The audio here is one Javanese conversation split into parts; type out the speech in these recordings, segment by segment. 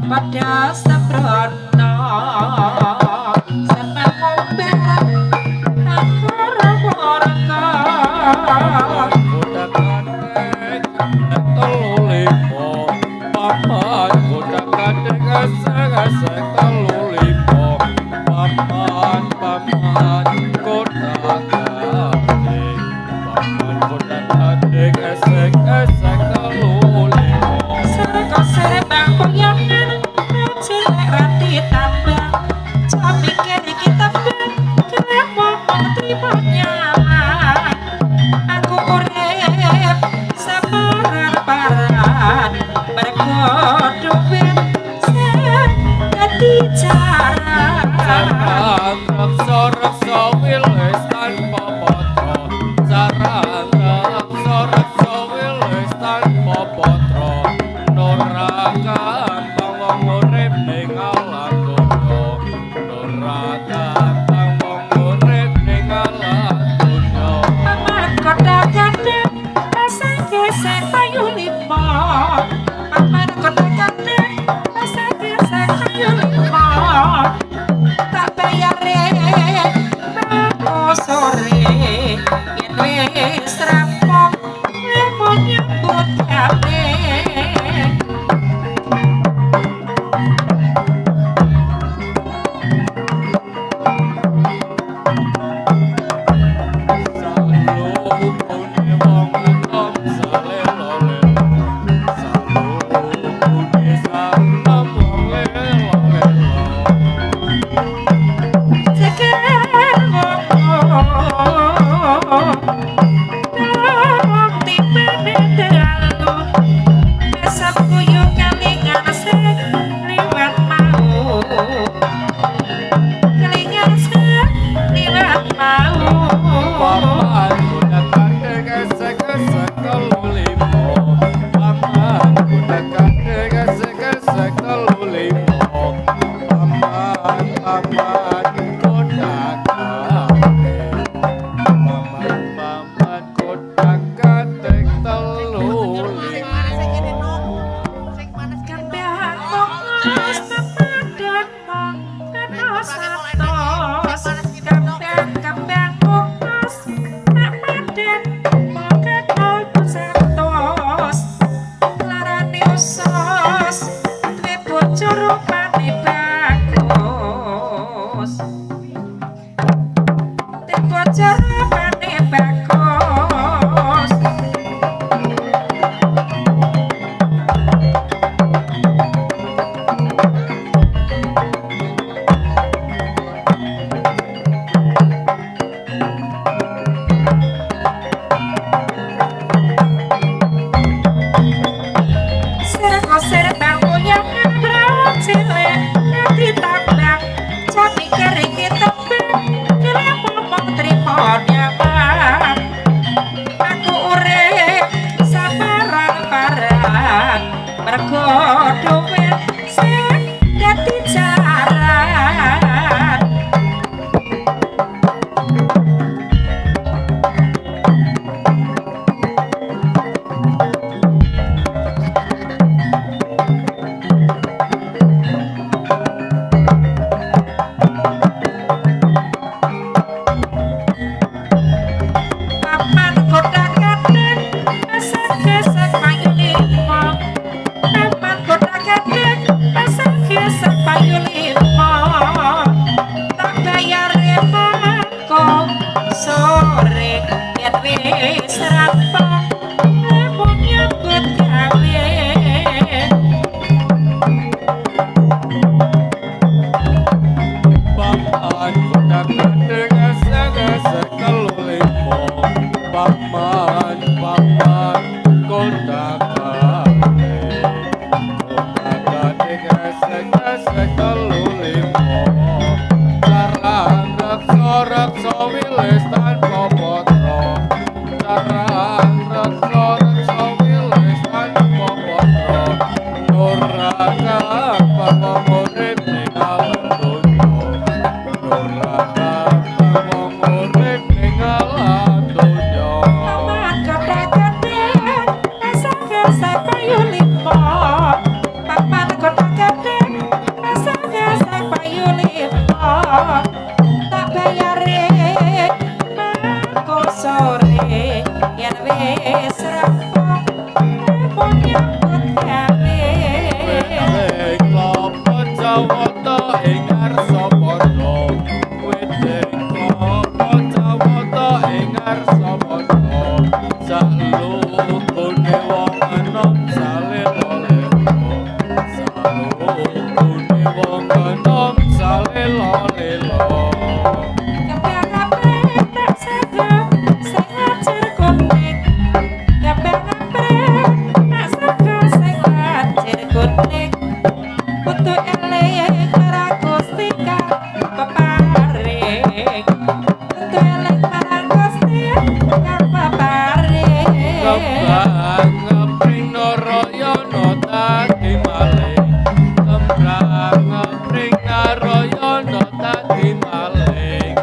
pada sembrono seneng ngombe aku rawarga budak gandeng telu limo paman budak gandeng gesek telu limo paman budak gandeng paman budak gandeng gesek telu limo sere bang penyangan cilek rati tambang cak mikir kita ben kenapa terima nyaman aku urip sabaran-baran mergo duit sen dadi jaran raksa wilis tanpa potro jaran raksa wilis tanpa potro nuraka wong urip ning alam donya nuraka wong urip ning alam donya paman kota gandeng gesek payu lima paman kota gandeng gesek payu lima tak bayare mako sore yen wis rampung lemon nyambut gawe Jawata ing ngarsa padha wedeng klapa jawata ing ngarsa padha salukune wong enom salelo-lelo salukune wong enom salelo-lelo Kembang ngepring narayana dadi maling Kembang ngepring narayana dadi maling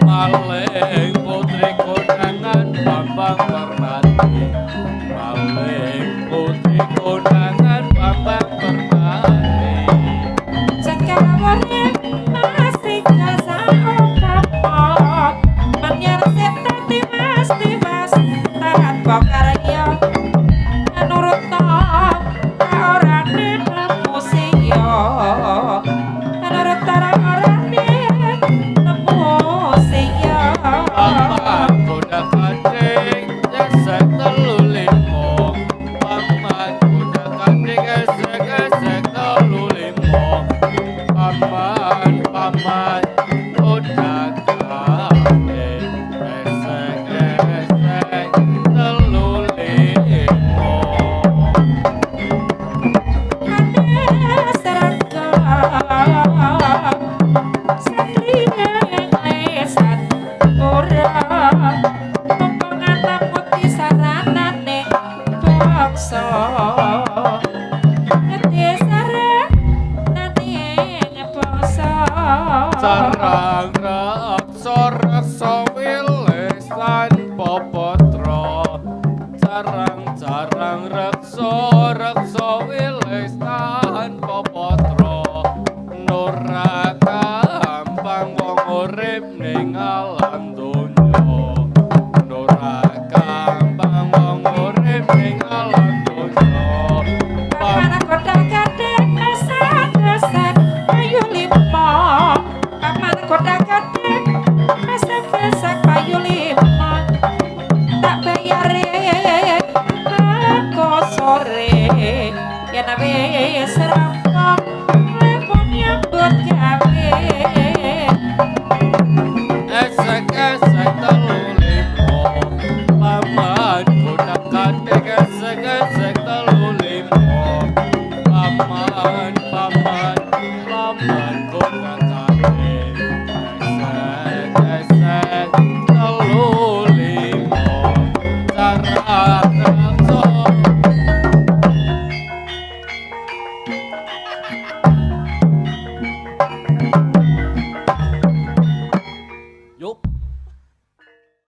Maling putri konangan Bambang Permati Maling putri konangan Bambang Permati Paman kuda kanding esek telu limo Paman kuda kanding esek telu limo Paman kuda kanding esek telu limo Sarang raksa wilis lan popotro Sarang raksa wilis lan popotro Nuraka gampang wong urip ning alam donya Nuraka gampang wong urip ning alam donya Esek telu limo Paman kuda kanding esek telu limo Paman kuda kanding esek telu limo Sarang raksa Yup